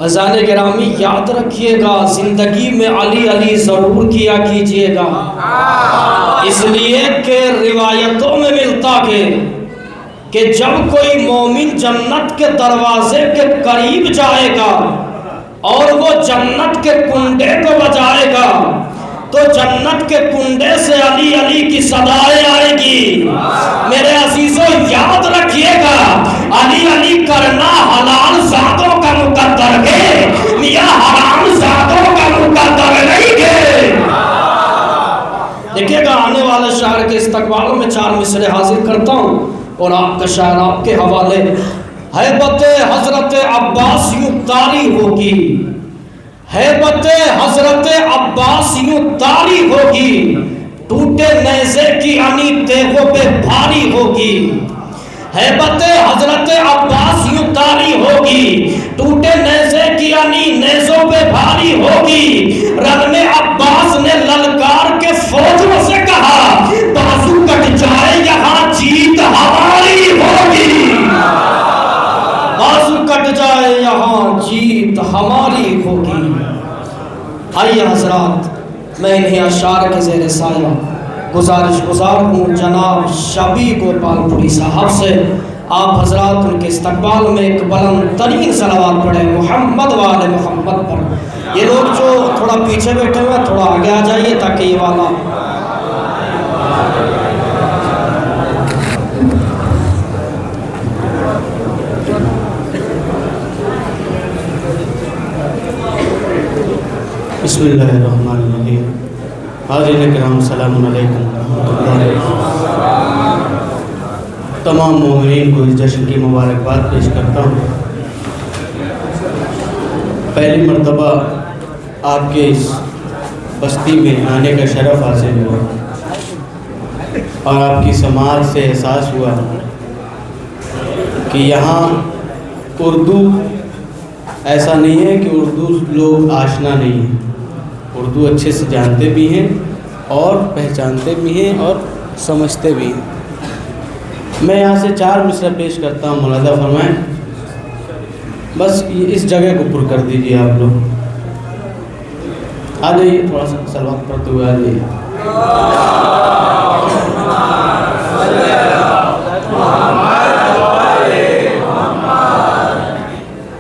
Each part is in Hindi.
अज़ान गिरामी याद रखिएगा, ज़िंदगी में अली अली ज़रूर किया कीजिएगा, इसलिए कि रिवायतों में मिलता कि जब कोई मोमिन जन्नत के दरवाजे के करीब जाएगा और वो जन्नत के कुंडे को बजाएगा तो जन्नत के कुंडे से अली अली की सदाएं आएगी। मेरे अजीजों याद रखिएगा, अली अली करना हलाल जातों का मुकद्दर है, मियां हराम जातों का मुकद्दर नहीं है। देखिएगा, आने वाले शायर के इस्तकबाल में 4 मिसरे हाजिर करता हूँ और आपका शायर आपके हवाले। हैबत हजरत अब्बास यूं तारी होगी, हैबत हजरत अब्बास यूं तारी होगी, टूटे नेज़े की अनी तेगों पे भारी होगी। हैबत हजरत अब्बास यूं तारी होगी, टूटे नेज़े की अनी नेज़ों पे भारी होगी। रन में अब्बास ने ललकार के फौजों से कहा, बाजू कट जाए यहाँ जीत हमारी होगी, बाजू कट जाए यहाँ जीत हमारी होगी। आइए हजरात, मैं इन्हें अशार के ज़ेर साया गुजारिश गुजार हूँ जनाब शबी गोपालपुरी साहब से, आप हजरात उनके इस्तकबाल में एक बुलंद तरीन सलावत पढ़े मोहम्मद वाले मोहम्मद पर। ये लोग जो थोड़ा पीछे बैठे हुए थोड़ा आगे आ जाइए ताकि ये वाला बिस्मिल्लाहिर्रहमानिर्रहीम। हाज़िरीन किराम सलामुन अलैकुम। तमाम मोमिनीन को इस जश्न की मुबारकबाद पेश करता हूँ। पहली मर्तबा आपके इस बस्ती में आने का शरफ़ हासिल हुआ और आपकी समाज से एहसास हुआ कि यहाँ उर्दू ऐसा नहीं है कि उर्दू लोग आशना नहीं है, उर्दू अच्छे से जानते भी हैं और पहचानते भी हैं और समझते भी हैं। मैं यहाँ से 4 मिसरा पेश करता हूँ, मुलाज़ा फरमाएं। बस इस जगह को पुर कर दीजिए आप लोग। आ जाइए, थोड़ा सा सलवात पढ़ते हुए आ जाइए।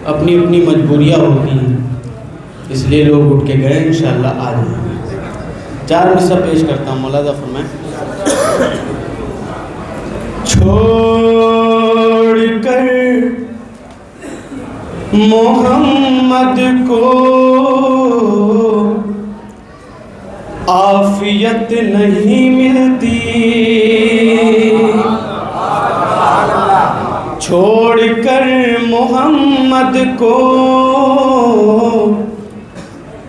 अपनी अपनी मजबूरियाँ होती हैं, इसलिए लोग उठ के गए, इंशाअल्लाह आ जाए। 4 मिसरा पेश करता हूँ, मुलाज़ा फरमाएं। छोड़ कर मोहम्मद को आफियत नहीं मिलती, छोड़कर मोहम्मद को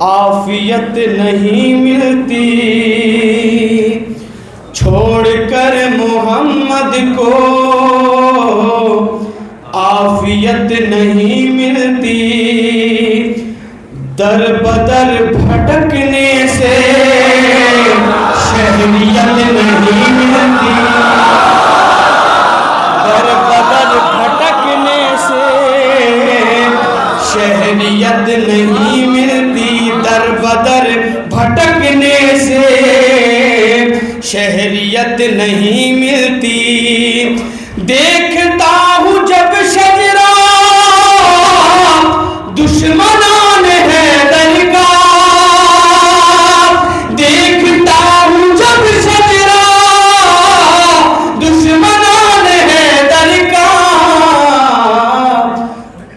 आफियत नहीं मिलती, छोड़कर मोहम्मद को आफियत नहीं मिलती, दर बदर भटकने से शहरियत नहीं मिलती, दर बदर भटकने से शहरियत नहीं मिलती, दर बदर भटकने से शहरियत नहीं मिलती। देखता हूँ जब शजरा दुश्मनान है दरगाह, देखता हूँ जब शजरा दुश्मनान है दरगाह,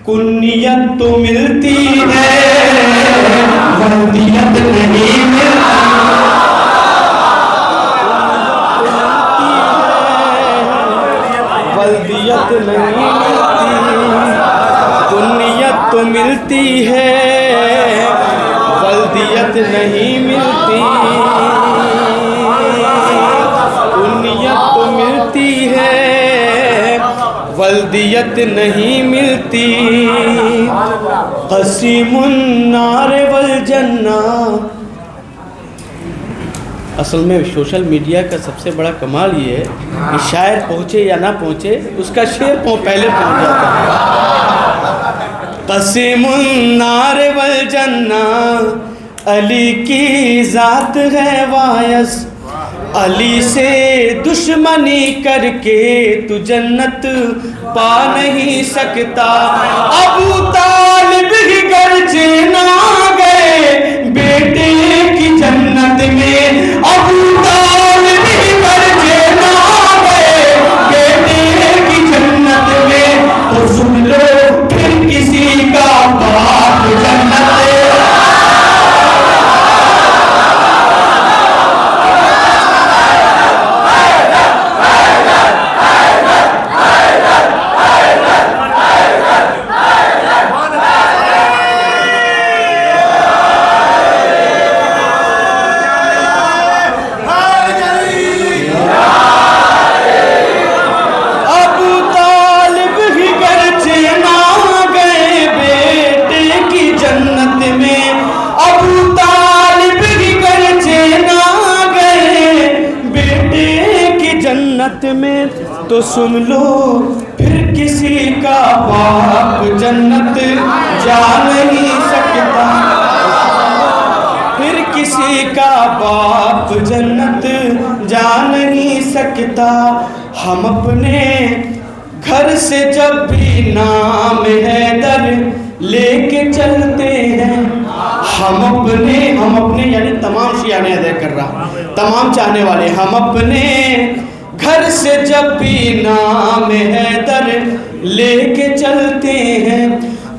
कुन्नियत तो मिलती है वल्दियत नहीं मिलती, वल्दियत नहीं मिलती, कुन्नियत तो मिलती है वल्दियत नहीं मिलती, कुन्नियत तो मिलती है वल्दियत नहीं मिलती। क़सीमुन नार वल जन्ना। असल में सोशल मीडिया का सबसे बड़ा कमाल ये है कि शायर पहुँचे या ना पहुँचे, उसका शेर पहले पहुँच जाता है। कसीमुन नार वल जन्ना, अली की ज़ात है वायस, अली से दुश्मनी करके तू जन्नत पा नहीं सकता। अबू तालिब ही गर्जे ना गए बेटे की जन्नत में, अबू तालिब ही गर्जे ना गए बेटे की जन्नत में, तो सुन लो फिर किसी का बाप जन्नत। में तो सुन लो फिर किसी का बाप जन्नत जा नहीं सकता, फिर किसी का बाप जन्नत जा नहीं सकता। हम अपने घर से जब भी नाम हैदर लेके चलते हैं, हम अपने यानी तमाम शियाने अदा कर रहा, तमाम चाहने वाले, हम अपने घर से जब भी नाम हैदर लेके चलते हैं,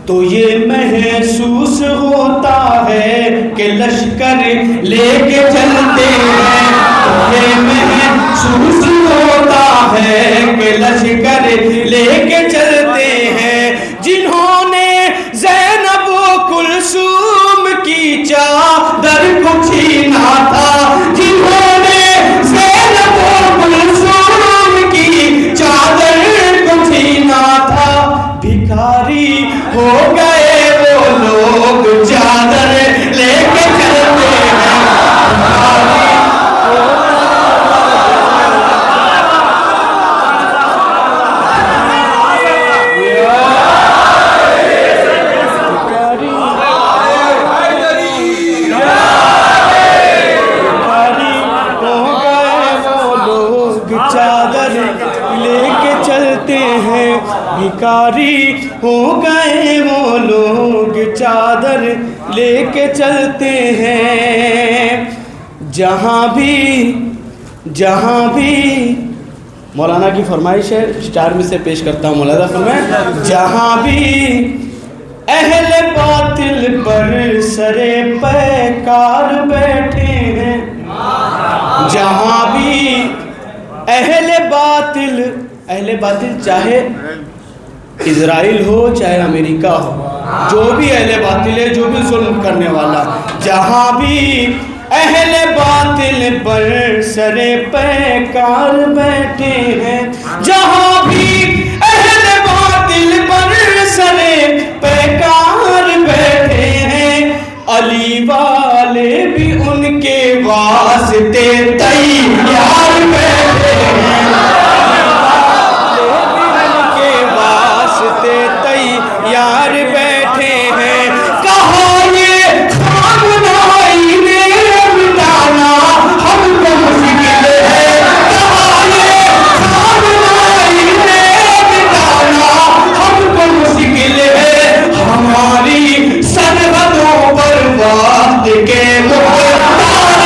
तो ये महसूस होता है कि लश्कर लेके चलते हैं, तो ये महसूस होता है कि लश्कर लेके चलते हैं। जिन्होंने ज़ैनब व कुलसूम की चादर को छीना था, जिन्होंने ज़ैनब व कुलसूम की चादर को छीना था, भिखारी हो गए वो लोग चादर लेके चलते हैं। भिखारी हो गए वो लोग चादर लेके चलते हैं। जहाँ भी मौलाना की फरमाइश है, स्टार में से पेश करता हूँ मौलाना फरमाए, जहाँ भी अहले बातिल पर सरे पैकार बैठे हैं, जहाँ भी अहले बातिल चाहे इजराइल हो चाहे अमेरिका हो, जो भी अहले बातिल है, जो भी जुल्म करने वाला, जहाँ भी अहले बातिल पर सरे पैकार बैठे हैं, जहाँ भी अहले बातिल पर सरे पैकार बैठे हैं, अली वाले भी उनके वास्ते तैयार बैठे हैं, यार बैठे हैं। कहा ये खामनाई ने मिटाना हमको मुश्किल है, कहा ये खामनाई ने मिटाना हमको मुश्किल है, हमारी सरहदों पर वाद के मुख्तार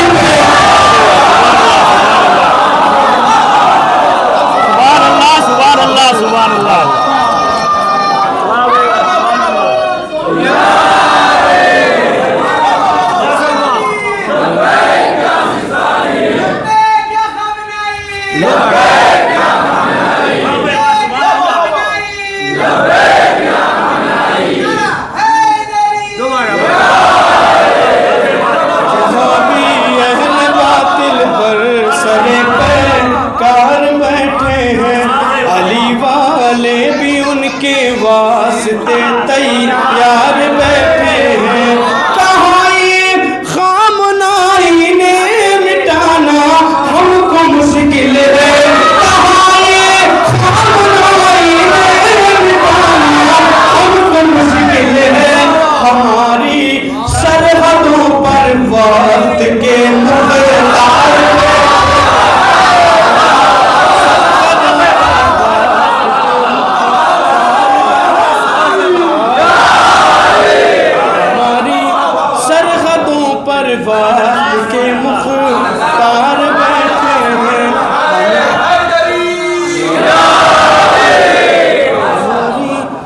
वक्त के मुख्तार बैठे हैं,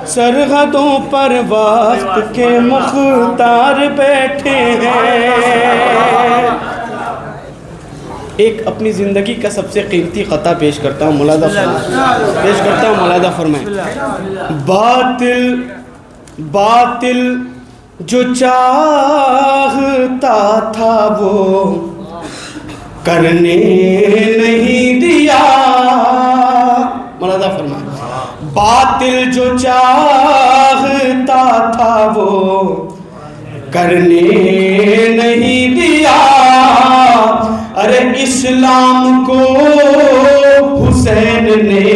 सरहदों पर वक्त के मुख्तार बैठे हैं। एक अपनी ज़िंदगी का सबसे कीमती ख़ता पेश करता हूँ, मुलादा फरमाएं। बातिल जो चाहता था वो करने नहीं दिया। मुलादा फरमाएं। बातिल जो चाहता था वो करने नहीं दिया। अरे इस्लाम को हुसैन ने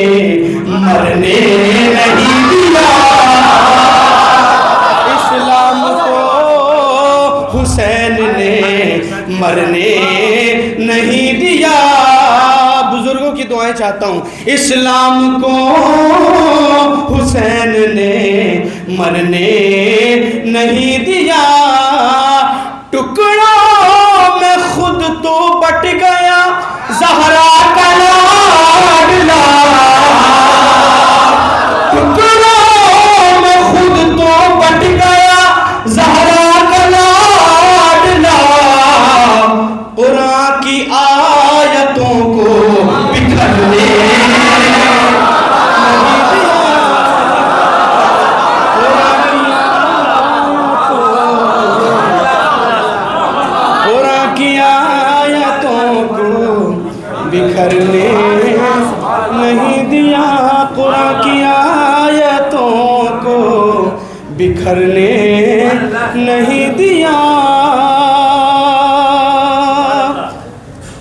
मरने नहीं दिया। इस्लाम को हुसैन ने मरने नहीं दिया। बुजुर्गों की दुआएं चाहता हूँ। इस्लाम को हुसैन ने मरने नहीं दिया। टुकड़ों में खुद तो बट गया ज़हरा का लाडला। टुकड़ों में खुद तो बट गया ज़हरा का लाडला। कुरान की आयतों को बिखरने बिखरने नहीं दिया। कुरान की आयतों को बिखरने नहीं दिया।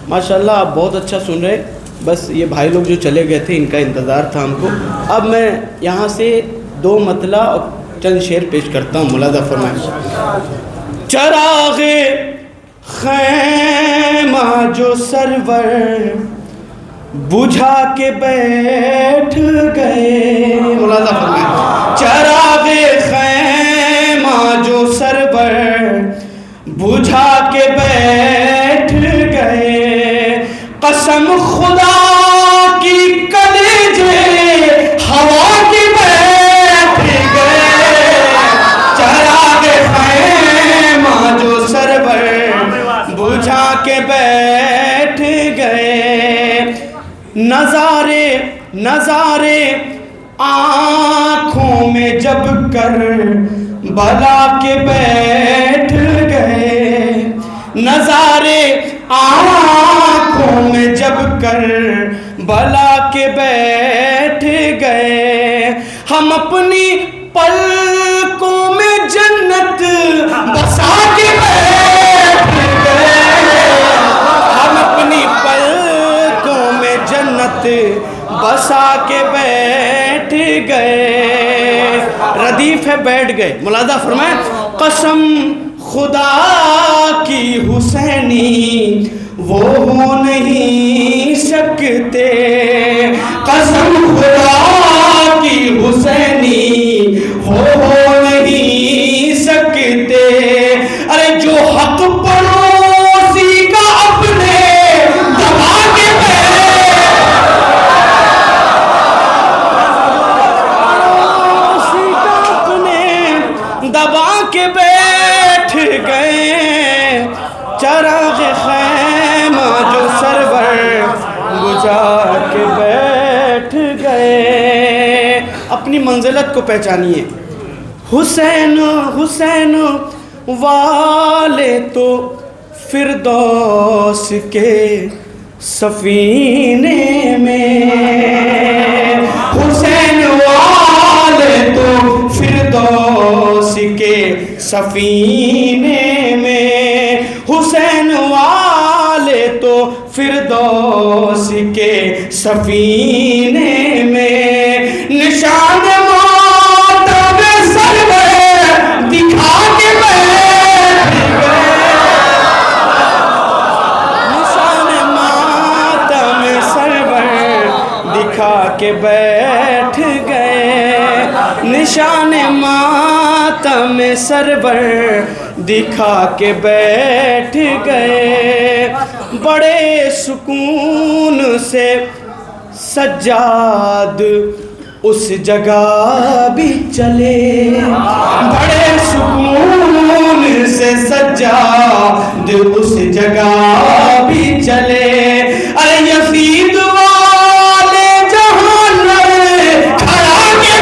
माशाल्लाह आप बहुत अच्छा सुन रहे। बस ये भाई लोग जो चले गए थे इनका इंतज़ार था हमको। अब मैं यहाँ से 2 मतला और चंद शेर पेश करता हूँ, मुलादा फरमाएं। चरागे खैमा जो सरवर बुझा के बैठ गए। मुलादा फरमाएं। चरागे खैमा जो सरवर बुझा के बैठ गए। कसम खुदा की कलेजे हवा के बैठ गए। चरागे खैमा जो सरवर बुझा के बैठ गए। नजारे आँखों में जब कर बला के बैठ गए। नजारे आँखों में जब कर बला के बैठ गए। हम अपनी पलकों में जन्नत बसा के बैठ गए। हम अपनी पलकों में जन्नत बसा के बैठ गए। रदीफ है बैठ गए। मुलादा फरमाएं। कसम खुदा की हुसैनी वो हो नहीं सकते। कसम खुदा की हुसैनी वो हो नहीं सकते। अरे जो हक पड़ोसी का अपने दबा के दबा के बैठ गए। चराग खैमा जो सरवर बुझा के बैठ गए। अपनी मंजिलत को पहचानिए। हुसैन हुसैन वाले तो फिरदौस के सफीने में। हुसैन वाले तो फिरदौस के सफीने में। हुसैन वाले तो फिरदौस के सफीने में। निशान मातम सरवर दिखा के बैठ गए। निशान मातम सरवर दिखा के बैठ गए। निशान मातम सरवर दिखा के बैठ गए। बड़े सुकून से सज्जाद उस जगह भी चले, बड़े सुकून से सज्जाद उस जगह भी चले। अरे यजीद वाले जहां लड़े खड़ा के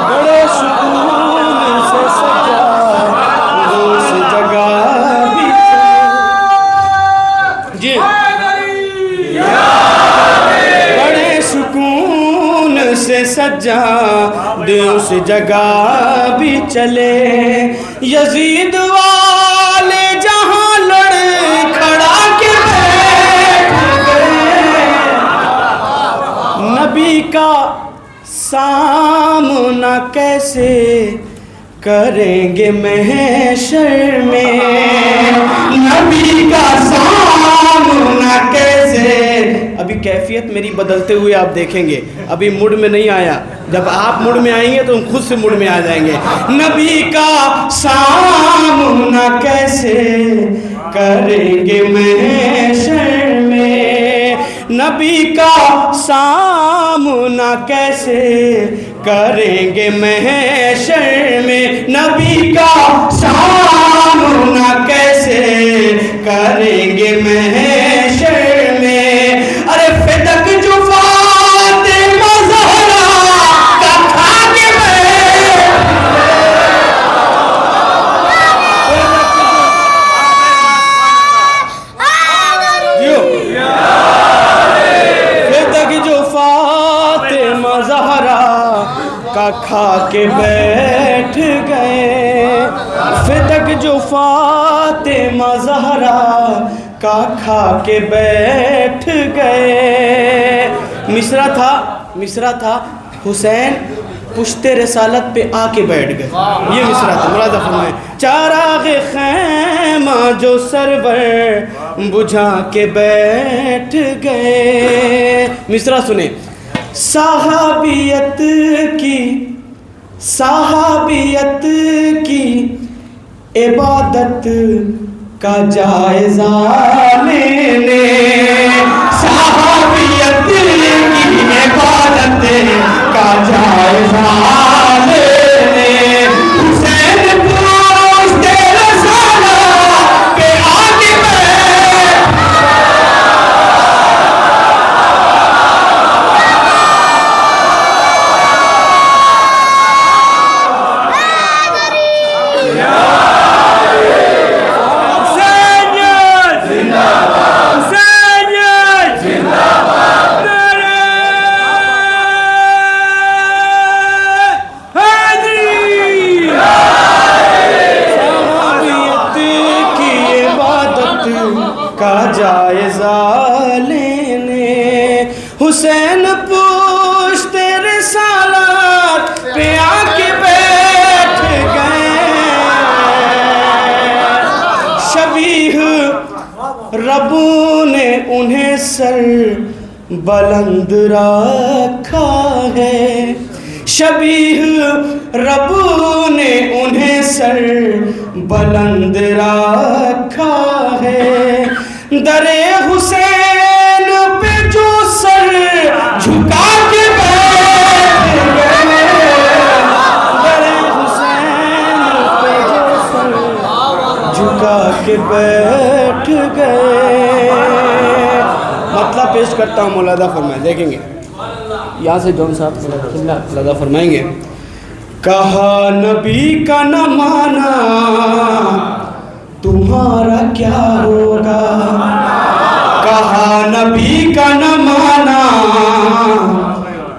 बड़े सुकून से सज्जाद उस जगह भी चले। जी बड़े सुकून से सज्जाद उस जगह भी चले। यजीद वाले जहां लड़े खड़ा के बैठ गए। नबी का सामना कैसे करेंगे महशर में, नबी का सामना कैसे। अभी कैफियत मेरी बदलते हुए आप देखेंगे, अभी मूड में नहीं आया, जब आप मूड में आएंगे तो हम खुद से मूड में आ जाएंगे। नबी का सामना कैसे करेंगे महशर में, नबी का सामना कैसे करेंगे महशर में, नबी का सामना कैसे करेंगे महशर में। अरे फिदक जो फातिमा ज़हरा का खा के फिदक जो फातिमा ज़हरा का खा के बैठ गए। फिदक जो फातिमा ज़हरा का खा के बैठ गए। मिसरा था हुसैन पुश्ते रसालत पे आके बैठ गए। ये मिसरा था, मुराद फरमाए। चाराग़े खैमा जो सरवर बुझा के बैठ गए। मिसरा सुने। सहाबियत की इबादत का जायजा लेने, सहाबियत की इबादत का जायजा लेने। हुसैन पूछते रसालत पे आके का जायजा लेने। हुसैन पूछते रिसालत पे आके बैठ गए। शबीह रबू ने उन्हें सर बुलंद रखा है, शबीह रबू ने उन्हें सर बुलंद रखा है। दरे हुसैन पे जो सर झुका के बैठ गए, दरे हुसैन पे जो सर झुका के बैठ गए। मतलब पेश करता हूँ, मौलाना फरमाए, देखेंगे यहाँ से जौन साहब मौलाना फरमाएंगे। कहा नबी का न माना तुम्हारा क्या होगा, कहा नबी का न माना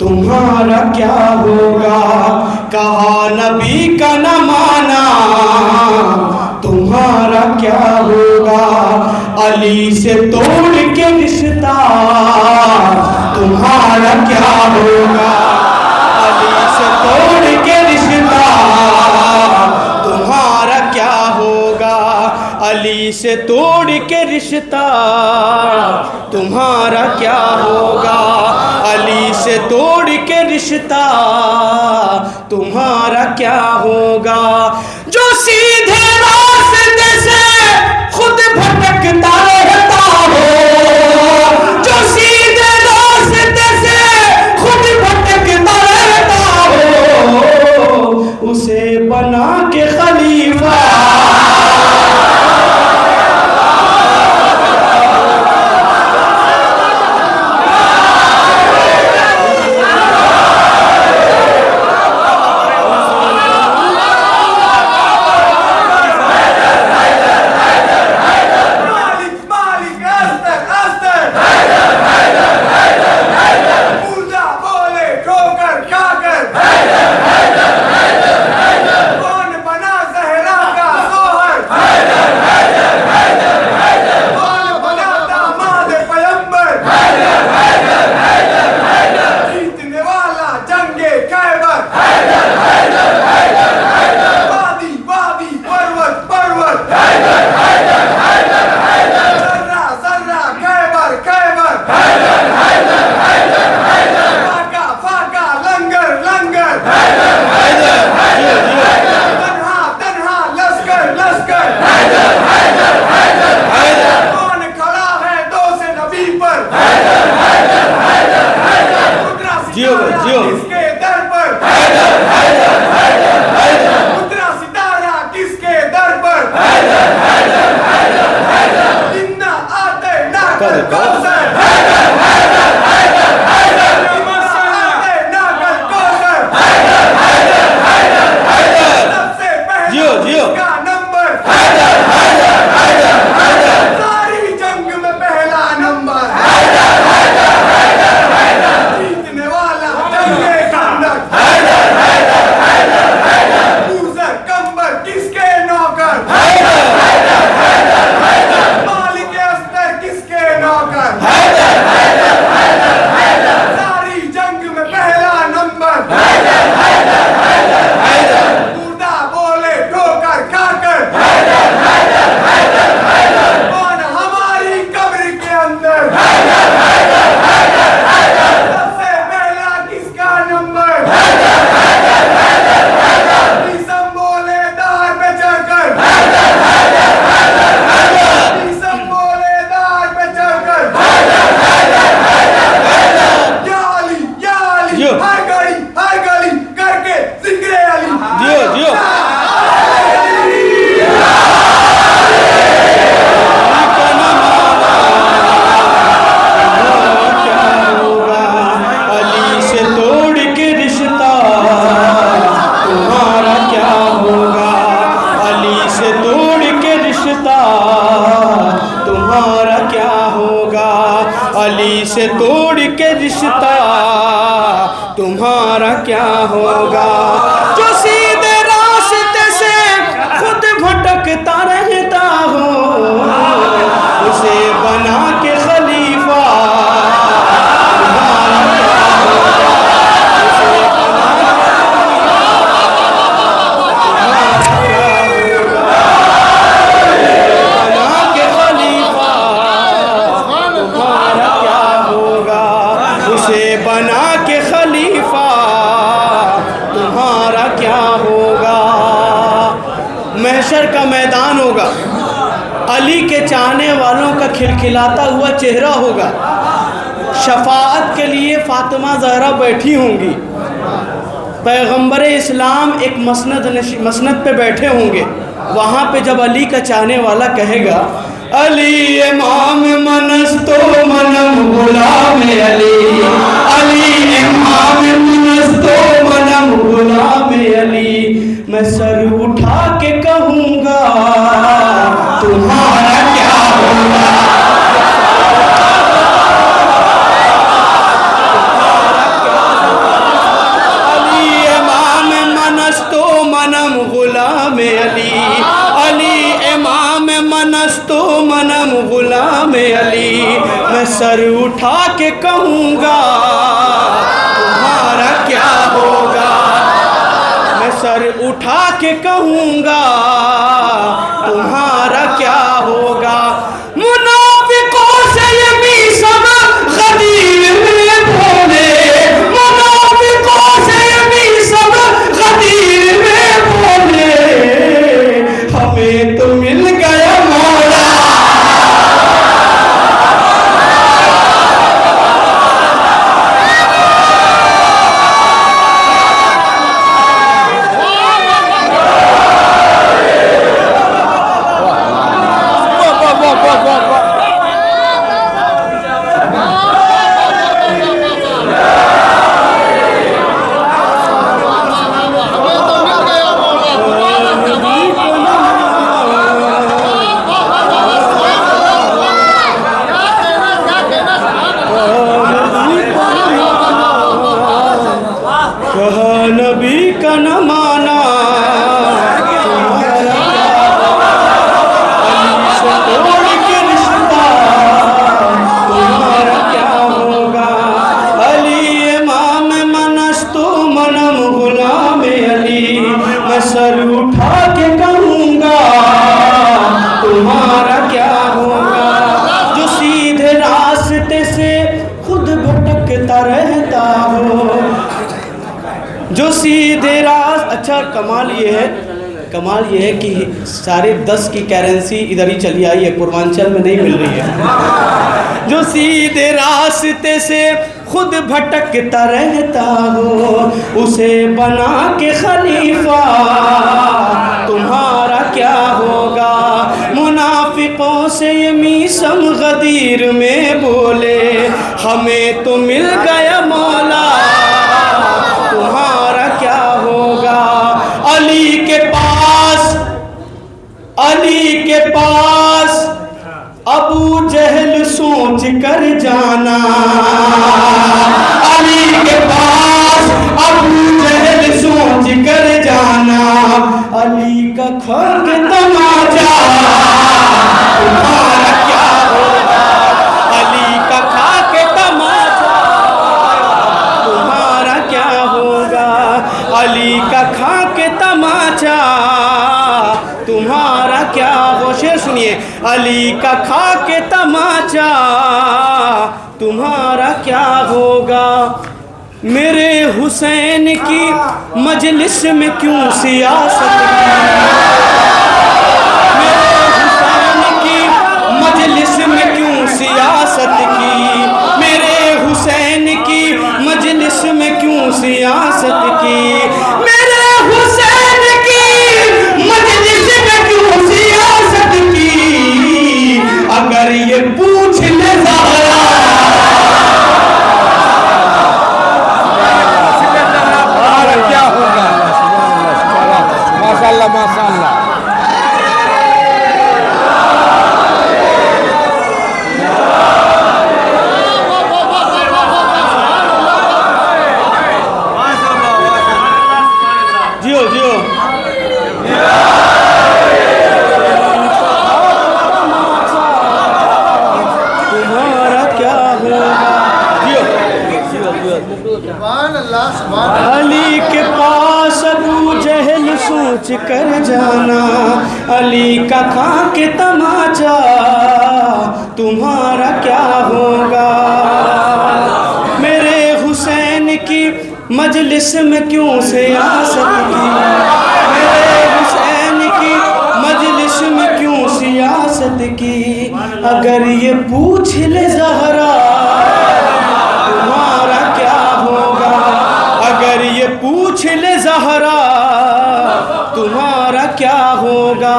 तुम्हारा क्या होगा, कहा नबी का न माना तुम्हारा क्या होगा। अली से तोड़ के रिश्ता तुम्हारा क्या होगा, अली से तोड़ के रिश्ता तुम्हारा क्या होगा, अली से तोड़ के रिश्ता तुम्हारा क्या होगा, अली से तोड़ के रिश्ता तुम्हारा क्या होगा। जो सीधे रास्ते से खुद भटकता रहता हो, जो सीधे रास्ते से खुद भटकता रहता हो, उसे बना के खलीफा अली से तोड़ के रिश्ता तुम्हारा क्या होगा। जो सीधे रास्ते से खुद भटकता रहता हो, उसे बना के खलीफा तुम्हारा क्या होगा। उसे बना के खलीफा तुम्हारा क्या होगा। उसे बना के खलीफा तुम्हारा क्या होगा। महशर का मैदान होगा, अली के चाहने वालों का खिलखिलाता हुआ चेहरा होगा। शफाअत के लिए फातिमा ज़हरा बैठी होंगी। पैगंबर इस्लाम एक मसनद पे बैठे होंगे। वहाँ पे जब अली का चाहने वाला कहेगा अली इमाम मनस्तो मनम गुलाम अली, अली इमाम मनस्तो मनम गुलाम अली, मैं सर उठा के कहूँगा तुम्हारा क्या होगा। अली इमाम मनस्तो मनम गुलाम अली, अली इमाम मनस्तो मनम गुलाम अली, मैं सर उठा के कहूँगा तुम्हारा क्या होगा। मैं सर उठा के कहूँगा तुम्हारा क्या होगा। मुनाफिकों से ये मीसम गदीर में बोले, मुनाफिकों से ये मीसम गदीर में बोले, हमें तो मिल गया मौला। नबी का न माना तुम्हारा क्या रिश्ता तुम्हारा क्या होगा। अली इमाम मनस्तु मनम गुलाम अली, मैं सर उठा के कहूँगा तुम्हारा क्या होगा। जो सीधे रास्ते से खुद भटकता रहता हो, जो सीधे अच्छा कमाल ये है कि सारे 10 की करेंसी इधर ही चली आई है, पूर्वांचल में नहीं मिल रही है। जो सीधे रास्ते से खुद भटकता रहता हो, उसे बना के खलीफा तुम्हारा क्या होगा। मुनाफिकों से ये मीसम गदीर में बोले, हमें तो मिल गया मौला तुम्हारा क्या होगा। अली के पास अबू जहल सोच कर जाना, अली के पास अबू जहल सोच कर जाना, अली का खंग तमाचा तुम्हारा क्या होगा। अली का खाक तमाचा तुम्हारा क्या होगा। अली का खाक तमाचा तुम्हारा क्या हो। शेर सुनिए, अली का खाक तमाचा तुम्हारा क्या होगा। मेरे हुसैन की मजलिस में क्यों सियासत की, मेरे हुसैन की मजलिस में क्यों सियासत की, मेरे हुसैन की मजलिस में क्यों सियासत की, मेरे हुसैन की मजलिस में क्यों सियासत की। अगर ये पूछ ले ज़हरा क्या होगा। माशाअल्लाह माशाअल्लाह। जियो जियो तुम्हारा क्या होगा। अली के पास अबू जहल सोच कर जाना, अली का खाक तमाचा तुम्हारा क्या होगा। मेरे हुसैन की मजलिस में क्यों सियासत की, मेरे हुसैन की मजलिस में क्यों सियासत की। अगर ये पूछ ले ज़हरा तुम्हारा क्या होगा। अगर ये पूछ ले ज़हरा तुम्हारा क्या होगा।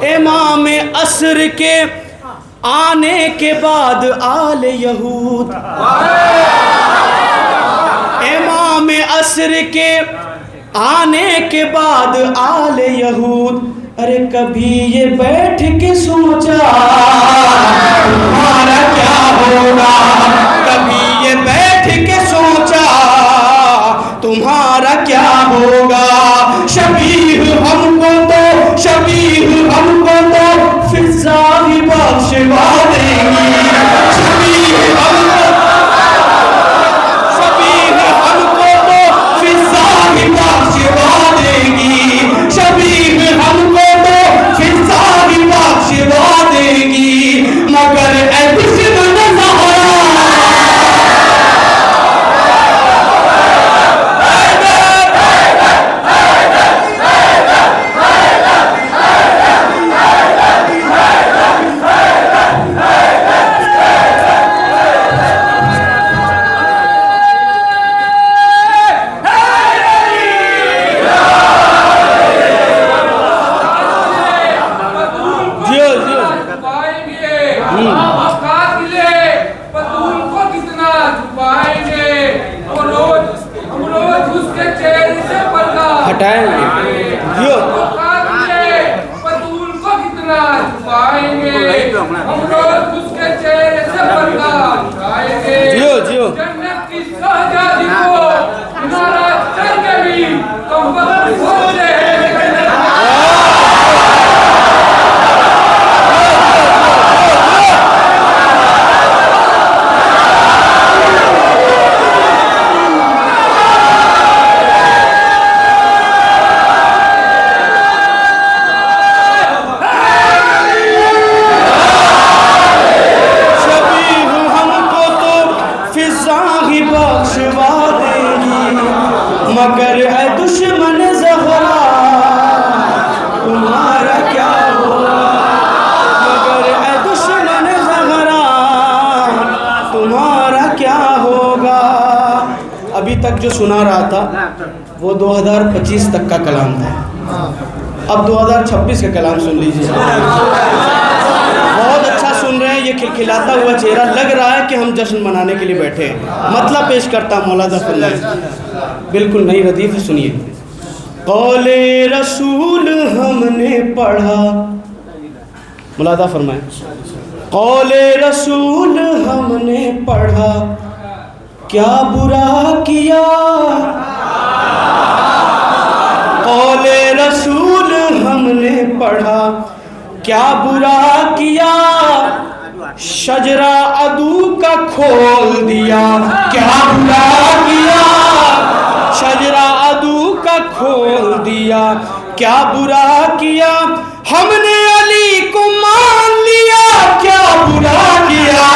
इमाम असर के आने के बाद आले यहूद, इमाम असर के आने के बाद आले यहूद, अरे कभी ये बैठ के सोचा तुम्हारा क्या होगा। कभी ये बैठ के सोचा तुम्हारा क्या होगा। शबीह हमको तो फिजा भी बख्शवा देंगी। शबीह हमको तो फिजा भी बख्शवा देंगी। जो सुना रहा था वो 2025 तक का कलाम था। अब 2026 का कलाम सुन लीजिए। बहुत अच्छा सुन रहे हैं, ये खिलखिलाता हुआ चेहरा, लग रहा है कि हम जश्न मनाने के लिए बैठे हैं। मतलब पेश करता मौलाना फरमाए, बिल्कुल नई रदीफ सुनिए। कौले रसूल हमने पढ़ा, मुलादा फरमाए, कौले रसूल हमने पढ़ा, क्या बुरा किया। कौले रसूल हमने पढ़ा, क्या बुरा किया। शजरा अदू का खोल दिया, क्या बुरा किया। शजरा अदू का खोल दिया, क्या बुरा किया। हमने अली को मान लिया, क्या बुरा किया।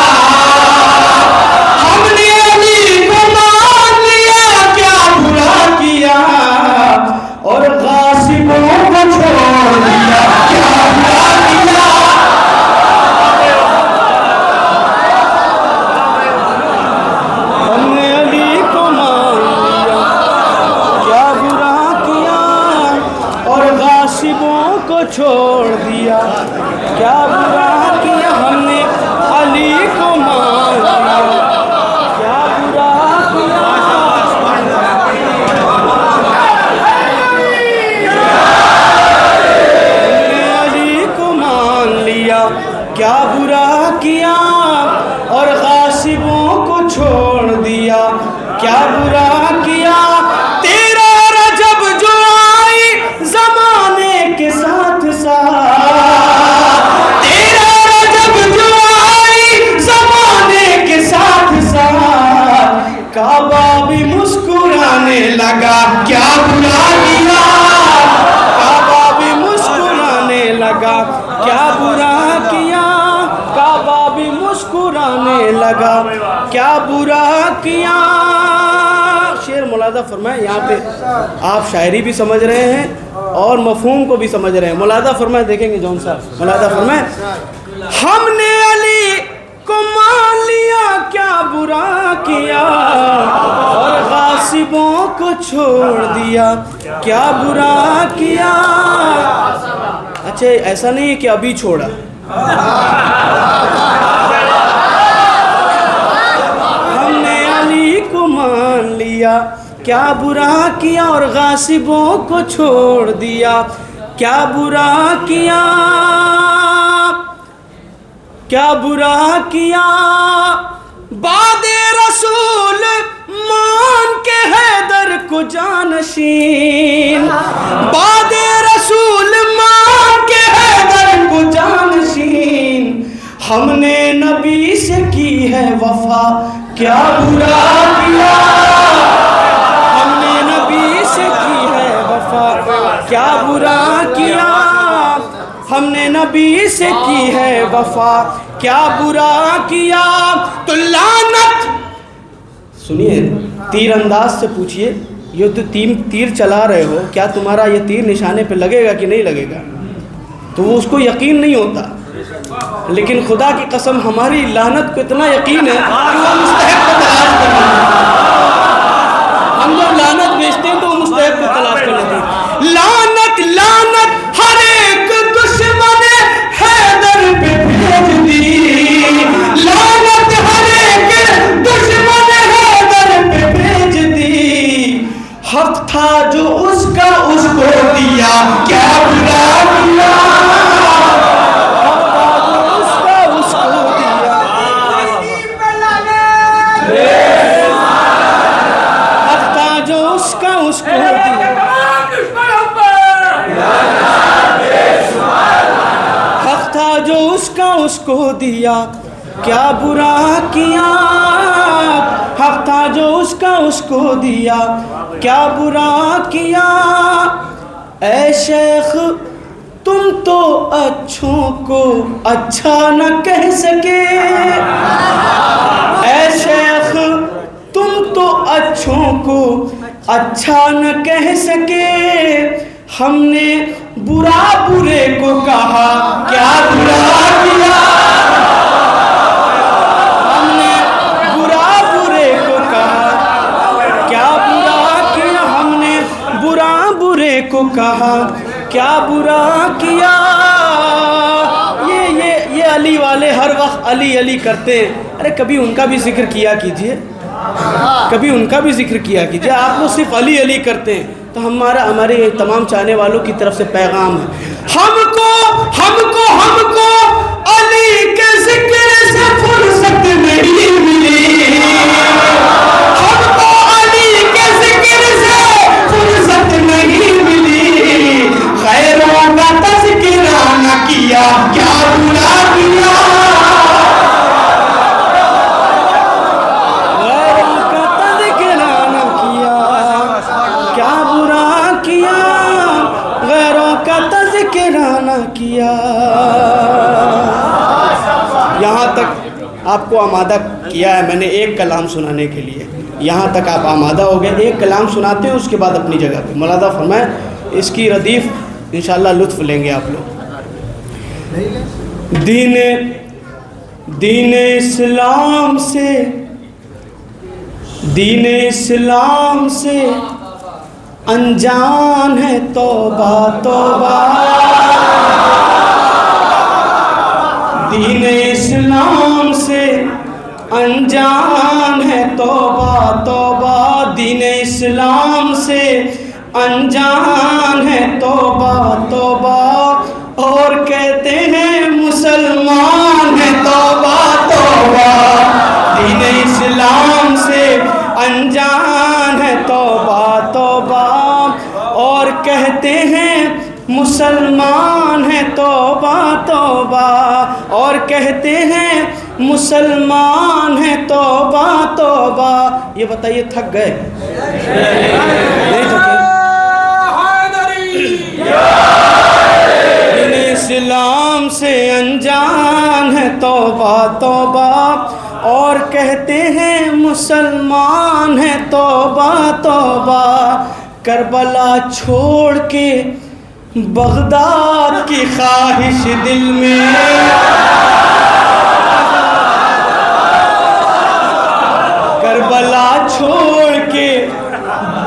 हमने अली को मान लिया, क्या बुरा किया। और गासिबों को छोड़ दिया, क्या बुरा किया। हमने अली को मान लिया, क्या बुरा किया। और गासिबों को छोड़ दिया, क्या बुरा किया। हमने अली को मान लिया, क्या बुरा किया। क्या बुरा किया। और गासिबों को छोड़ दिया, क्या बुरा किया। तेरा रजब जो आई जमाने के साथ साथ, तेरा रजब जो आई जमाने के साथ साथ, काबा भी मुस्कुराने लगा, क्या बुरा किया। काबा भी मुस्कुराने लगा, क्या बुरा किया। काबा भी मुस्कुराने लगा, क्या बुरा किया। शेर मुलादा फरमाए, यहाँ पे आप शायरी भी समझ रहे हैं और मफहूम को भी समझ रहे हैं। मुलादा फरमाए, देखेंगे जौन साहब, मुलादा फरमाए, हमने अली को मान लिया, क्या बुरा किया। और गासिबों को छोड़ दिया, क्या बुरा किया। अच्छा, ऐसा नहीं है कि अभी छोड़ा, हमने अली को मान लिया, क्या बुरा किया। और गासिबों को छोड़ दिया, क्या बुरा किया। क्या बुरा किया। बादे रसूल मान के हैदर को जानशीन, बादे रसूल मान के हैदर को जानशीन। हमने नबी से की है वफा, क्या बुरा किया। हमने नबी से की है वफा, क्या बुरा किया। हमने नबी से की है वफा, क्या बुरा किया। तो लानत, सुनिए, तीर अंदाज से पूछिए, ये तो तीर चला रहे हो, क्या तुम्हारा ये तीर निशाने पे लगेगा कि नहीं लगेगा। तो वो उसको यकीन नहीं होता, लेकिन खुदा की कसम हमारी लानत को इतना यकीन है कि वो मुस्तहिक को तलाश कर लेते हैं। हम जब लानत बेचते हैं तो वो मुस्तहिक को तलाश कर लेते हैं। लानत लानत हर एक दुश्मन हैदर पे भेज दी, लानत हर एक दुश्मन हैदर पे भेज दी। हक था जो उसका उसको दिया, क्या बुरा किया। उसको दिया, क्या बुरा किया। हक था जो उसका उसको दिया, क्या बुरा किया। ऐ शेख तुम तो अच्छों को अच्छा न कह सके, ऐ शेख तुम तो अच्छों को अच्छा न कह सके। हमने बुरा बुरे को कहा, क्या बुरा किया। हमने बुरा बुरे को कहा, क्या बुरा कहा क्या बुरा किया। ये अली वाले हर वक्त अली अली करते हैं। अरे कभी उनका भी जिक्र किया कीजिए, कभी उनका भी जिक्र किया कीजिए। आप लोग सिर्फ अली अली करते हैं। तो हमारे तमाम चाहने वालों की तरफ से पैगाम है, हमको हमको हमको अली के जिक्र से फुर्सत नहीं मिली, हमको अली के जिक्र से फुर्सत नहीं मिली। खैरों का तज़किरा न किया क्या बुरा किया, खैरों का तज़किरा न किया क्या बुरा किया, गैरों का तज़किरा न किया। यहाँ तक आपको आमादा किया है मैंने एक कलाम सुनाने के लिए। यहाँ तक आप आमादा हो गए, एक कलाम सुनाते हैं उसके बाद अपनी जगह पे मुलादा फरमाएं। इसकी रदीफ इंशाअल्लाह लुत्फ़ लेंगे आप लोग। दीन इस्लाम से अनजान है तौबा तौबा, दीन इस्लाम से अनजान है तौबा तौबा, दीन इस्लाम से अनजान है तौबा तौबा। और कहते हैं मुसलमान है तौबा तौबा, दीन इस्लाम से अनजान है तौबा तौबा। और कहते हैं मुसलमान है तौबा तौबा, और कहते हैं मुसलमान है तौबा तौबा। ये बताइए थक गए? नहीं थके? दीन इस्लाम से अनजान है तौबा तौबा, और कहते हैं मुसलमान है तौबा तौबा। करबला छोड़ के बगदाद की ख्वाहिश दिल में, करबला छोड़ के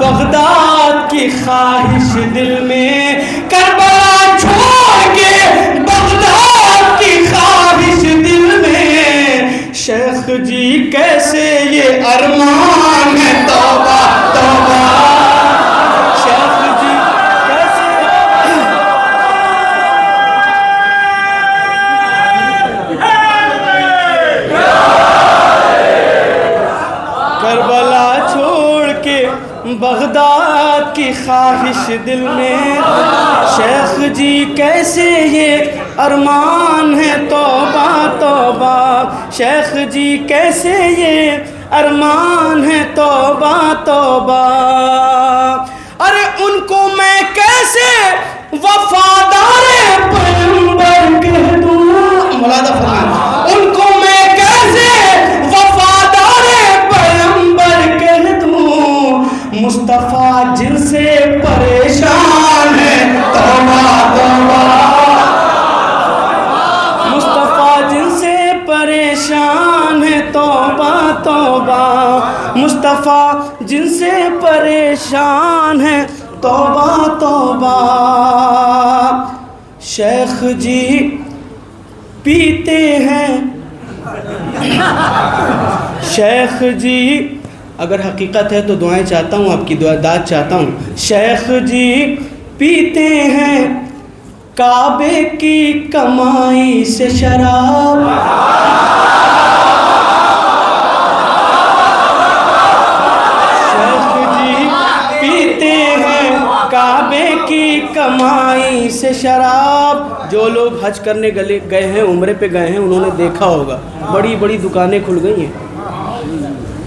बगदाद की ख्वाहिश दिल में, करबला छोड़ के बगदाद की ख्वाहिश दिल में। शेख जी कैसे ये अरमान है तौबा तौबा, शेख जी कैसे। करबला छोड़ के बगदाद की ख्वाहिश दिल में, शेख जी कैसे ये अरमान है तौबा तौबा, शेख जी कैसे ये अरमान है तौबा तौबा। अरे उनको मैं कैसे वफादार पैगंबर कह दूं, मुलादा फरमाएं, उनको मैं कैसे वफादार पैगंबर कह दूं। मुस्तफ़ा जिनसे परेशान है तौबा तौबा, मुस्तफ़ा जिनसे परेशान है तौबा तौबा, मुस्तफ़ा जिनसे परेशान है तौबा तौबा। शेख जी पीते हैं, शेख जी अगर हकीकत है तो दुआएं चाहता हूँ, आपकी दुआ दाद चाहता हूँ। शेख जी पीते हैं काबे की कमाई से शराब, शेख जी पीते हैं काबे की कमाई से शराब। जो लोग हज करने गए हैं, उम्रे पे गए हैं, उन्होंने देखा होगा बड़ी बड़ी दुकानें खुल गई हैं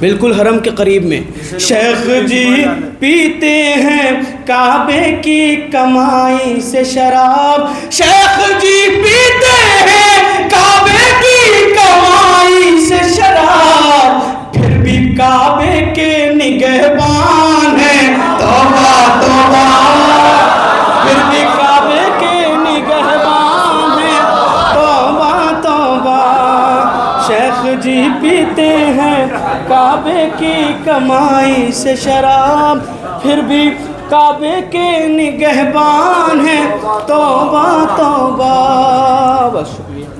बिल्कुल हरम के करीब में। शेख जी पीते हैं काबे की कमाई से शराब, शेख जी पीते हैं काबे की कमाई से शराब। फिर भी काबे के निगहबान हैं तौबा तौबा, फिर भी काबे के निगहबान हैं तौबा तौबा। शेख जी पीते हैं काबे की कमाई से शराब, फिर भी काबे के निगहबान है, तौबा तौबा। बस शुक्रिया।